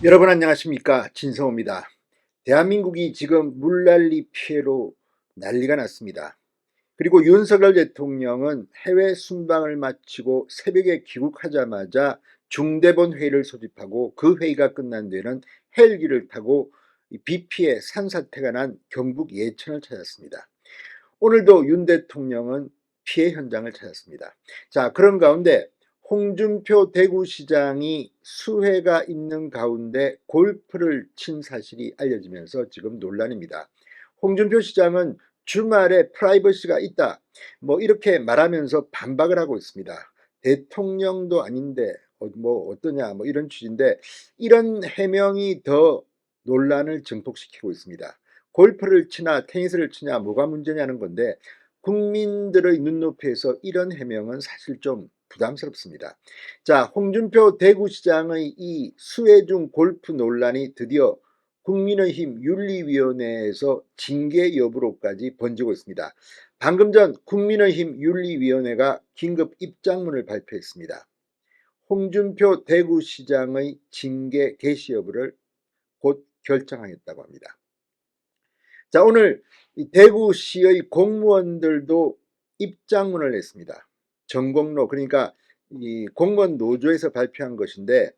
여러분 안녕하십니까, 진성호입니다. 대한민국이 지금 물난리 피해로 난리가 났습니다. 그리고 윤석열 대통령은 해외 순방을 마치고 새벽에 귀국하자마자 중대본 회의를 소집하고 그 회의가 끝난 뒤에는 헬기를 타고 비 피해 산사태가 난 경북 예천을 찾았습니다. 오늘도 윤 대통령은 피해 현장을 찾았습니다. 자, 그런 가운데 홍준표 대구시장이 수해가 있는 가운데 골프를 친 사실이 알려지면서 지금 논란입니다. 홍준표 시장은 주말에 프라이버시가 있다, 이렇게 말하면서 반박을 하고 있습니다. 대통령도 아닌데 어떠냐, 이런 취지인데, 이런 해명이 더 논란을 증폭시키고 있습니다. 골프를 치나 테니스를 치냐 뭐가 문제냐는 건데, 국민들의 눈높이에서 이런 해명은 사실 좀 부담스럽습니다. 자, 홍준표 대구시장의 이 수혜중 골프 논란이 드디어 국민의힘 윤리위원회에서 징계 여부로까지 번지고 있습니다. 방금 전 국민의힘 윤리위원회가 긴급 입장문을 발표했습니다. 홍준표 대구시장의 징계 개시 여부를 곧 결정하겠다고 합니다. 자, 오늘 이 대구시의 공무원들도 입장문을 냈습니다. 전공로, 그러니까 이 공무원 노조에서 발표한 것인데,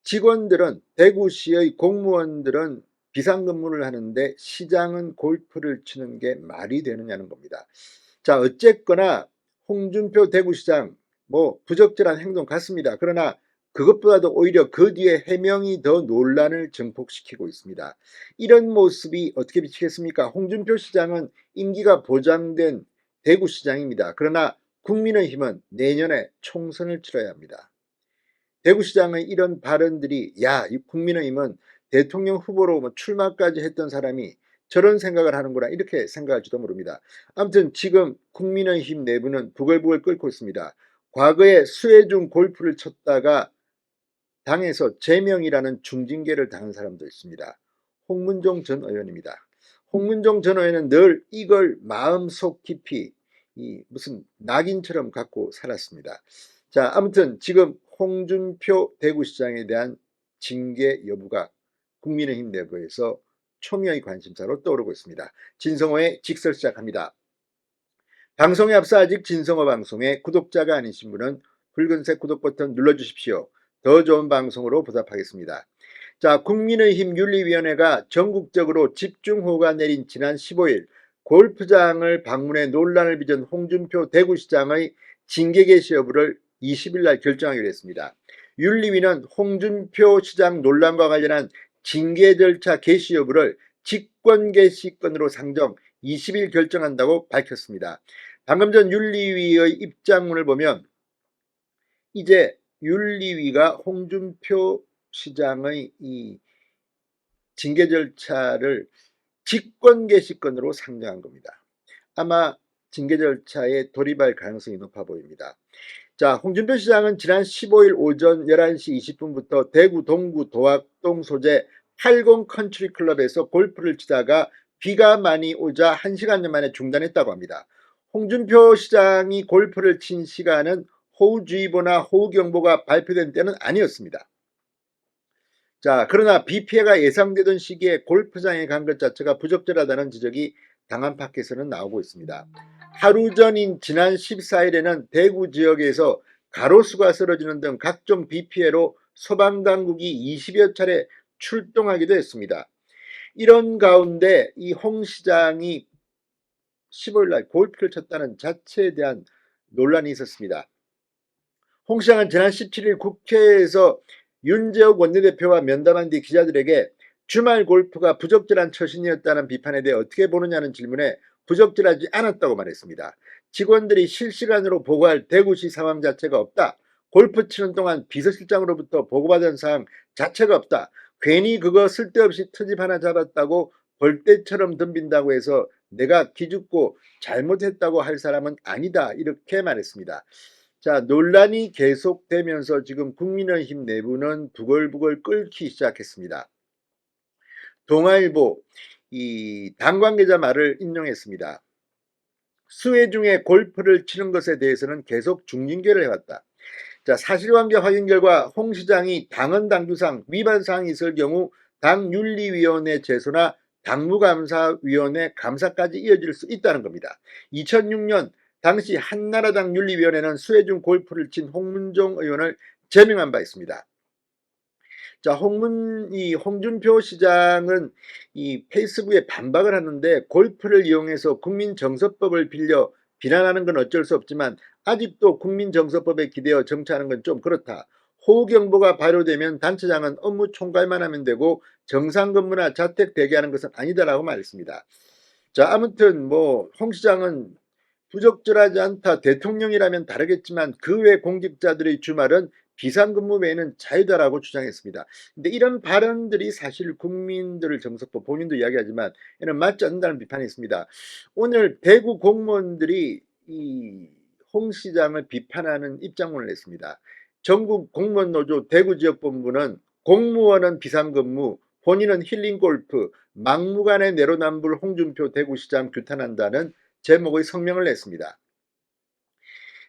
직원들은, 대구시의 공무원들은 비상근무를 하는데 시장은 골프를 치는 게 말이 되느냐는 겁니다. 자, 어쨌거나 홍준표 대구시장 부적절한 행동 같습니다. 그러나 그것보다도 오히려 그 뒤에 해명이 더 논란을 증폭시키고 있습니다. 이런 모습이 어떻게 비치겠습니까? 홍준표 시장은 임기가 보장된 대구시장입니다. 그러나 국민의힘은 내년에 총선을 치러야 합니다. 대구시장의 이런 발언들이, 이 국민의힘은 대통령 후보로 출마까지 했던 사람이 저런 생각을 하는구나, 이렇게 생각할지도 모릅니다. 아무튼 지금 국민의힘 내부는 부글부글 끓고 있습니다. 과거에 수혜중 골프를 쳤다가 당에서 제명이라는 중징계를 당한 사람도 있습니다. 홍문종 전 의원입니다. 홍문종 전 의원은 늘 이걸 마음속 깊이 무슨 낙인처럼 갖고 살았습니다. 자, 아무튼 지금 홍준표 대구시장에 대한 징계 여부가 국민의힘 내부에서 초미의 관심사로 떠오르고 있습니다. 진성호의 직설 시작합니다. 방송에 앞서 아직 진성호 방송의 구독자가 아니신 분은 붉은색 구독 버튼 눌러주십시오. 더 좋은 방송으로 보답하겠습니다. 자, 국민의힘 윤리위원회가 전국적으로 집중호우가 내린 지난 15일 골프장을 방문해 논란을 빚은 홍준표 대구시장의 징계 개시 여부를 20일 날 결정하기로 했습니다. 윤리위는 홍준표 시장 논란과 관련한 징계 절차 개시 여부를 직권개시건으로 상정 20일 결정한다고 밝혔습니다. 방금 전 윤리위의 입장문을 보면 이제 윤리위가 홍준표 시장의 이 징계 절차를 직권개시건으로 상정한 겁니다. 아마 징계 절차에 돌입할 가능성이 높아 보입니다. 자, 홍준표 시장은 지난 15일 오전 11시 20분부터 대구 동구 도학동 소재 80 컨트리 클럽에서 골프를 치다가 비가 많이 오자 1시간여 만에 중단했다고 합니다. 홍준표 시장이 골프를 친 시간은 호우주의보나 호우경보가 발표된 때는 아니었습니다. 자, 그러나 비 피해가 예상되던 시기에 골프장에 간 것 자체가 부적절하다는 지적이 당한 밖에서는 나오고 있습니다. 하루 전인 지난 14일에는 대구 지역에서 가로수가 쓰러지는 등 각종 비 피해로 소방당국이 20여 차례 출동하기도 했습니다. 이런 가운데 이 홍 시장이 15일 날 골프를 쳤다는 자체에 대한 논란이 있었습니다. 홍 시장은 지난 17일 국회에서 윤재욱 원내대표와 면담한 뒤 기자들에게 주말 골프가 부적절한 처신이었다는 비판에 대해 어떻게 보느냐는 질문에 부적절하지 않았다고 말했습니다. 직원들이 실시간으로 보고할 대구시 상황 자체가 없다. 골프 치는 동안 비서실장으로부터 보고받은 사항 자체가 없다. 괜히 그거 쓸데없이 트집 하나 잡았다고 벌떼처럼 덤빈다고 해서 내가 기죽고 잘못했다고 할 사람은 아니다, 이렇게 말했습니다. 자, 논란이 계속되면서 지금 국민의힘 내부는 부글부글 끓기 시작했습니다. 동아일보 이 당 관계자 말을 인용했습니다. 수해 중에 골프를 치는 것에 대해서는 계속 중징계를 해왔다. 자, 사실관계 확인 결과 홍 시장이 당헌 당규상 위반 사항이 있을 경우 당윤리위원회 제소나 당무감사위원회 감사까지 이어질 수 있다는 겁니다. 2006년 당시 한나라당 윤리위원회는 수혜중 골프를 친 홍문종 의원을 제명한 바 있습니다. 자, 홍준표 시장은 이 페이스북에 반박을 하는데 골프를 이용해서 국민정서법을 빌려 비난하는 건 어쩔 수 없지만 아직도 국민정서법에 기대어 정치하는 건 좀 그렇다. 호우경보가 발효되면 단체장은 업무 총괄만 하면 되고 정상근무나 자택 대기하는 것은 아니다라고 말했습니다. 자, 아무튼 홍 시장은 부적절하지 않다. 대통령이라면 다르겠지만 그 외 공직자들의 주말은 비상근무 외에는 자유다라고 주장했습니다. 근데 이런 발언들이 사실 국민들을 정서법 본인도 이야기하지만 이는 맞지 않는다는 비판이 있습니다. 오늘 대구 공무원들이 이 홍 시장을 비판하는 입장문을 냈습니다. 전국 공무원노조 대구지역본부는 공무원은 비상근무, 본인은 힐링골프, 막무가내 내로남불 홍준표 대구시장 규탄한다는 제목의 성명을 냈습니다.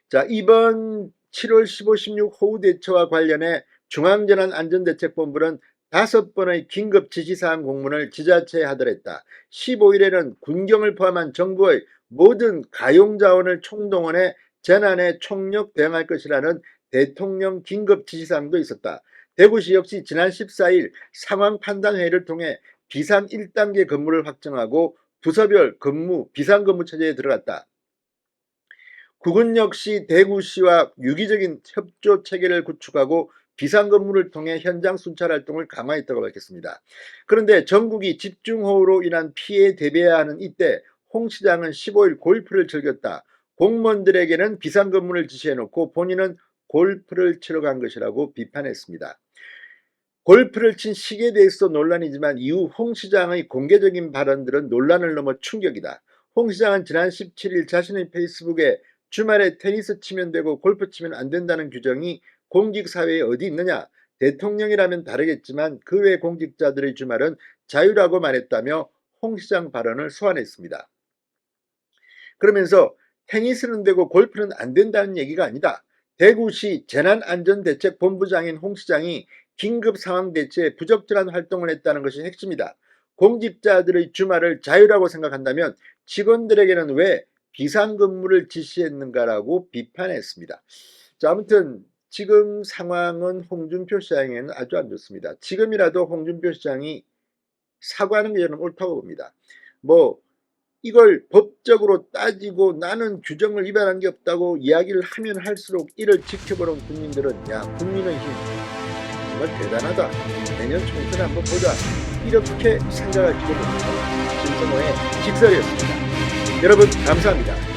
자, 이번 7월 15, 16 호우 대처와 관련해 중앙재난안전대책본부는 5번의 긴급 지시사항 공문을 지자체에 하달했다. 15일에는 군경을 포함한 정부의 모든 가용자원을 총동원해 재난에 총력 대응할 것이라는 대통령 긴급 지시사항도 있었다. 대구시 역시 지난 14일 상황판단회의를 통해 비상 1단계 근무를 확정하고 부서별 근무, 비상근무 체제에 들어갔다. 국은 역시 대구시와 유기적인 협조 체계를 구축하고 비상근무를 통해 현장 순찰 활동을 강화했다고 밝혔습니다. 그런데 전국이 집중호우로 인한 피해에 대비해야 하는 이때 홍 시장은 15일 골프를 즐겼다. 공무원들에게는 비상근무를 지시해놓고 본인은 골프를 치러 간 것이라고 비판했습니다. 골프를 친 시기에 대해서 논란이지만 이후 홍 시장의 공개적인 발언들은 논란을 넘어 충격이다. 홍 시장은 지난 17일 자신의 페이스북에 주말에 테니스 치면 되고 골프 치면 안 된다는 규정이 공직사회에 어디 있느냐? 대통령이라면 다르겠지만 그 외 공직자들의 주말은 자유라고 말했다며 홍 시장 발언을 소환했습니다. 그러면서 테니스는 되고 골프는 안 된다는 얘기가 아니다. 대구시 재난안전대책본부장인 홍 시장이 긴급 상황 대처에 부적절한 활동을 했다는 것이 핵심이다. 공직자들의 주말을 자유라고 생각한다면 직원들에게는 왜 비상근무를 지시했는가라고 비판했습니다. 자, 아무튼 지금 상황은 홍준표 시장에는 아주 안 좋습니다. 지금이라도 홍준표 시장이 사과하는 게 저는 옳다고 봅니다. 이걸 법적으로 따지고 나는 규정을 위반한 게 없다고 이야기를 하면 할수록 이를 지켜보는 국민들은 야, 국민의힘 정말 대단하다. 내년 총선 한번 보자. 이렇게 생각할지도 모릅니다. 김성호의 직설이었습니다. 여러분 감사합니다.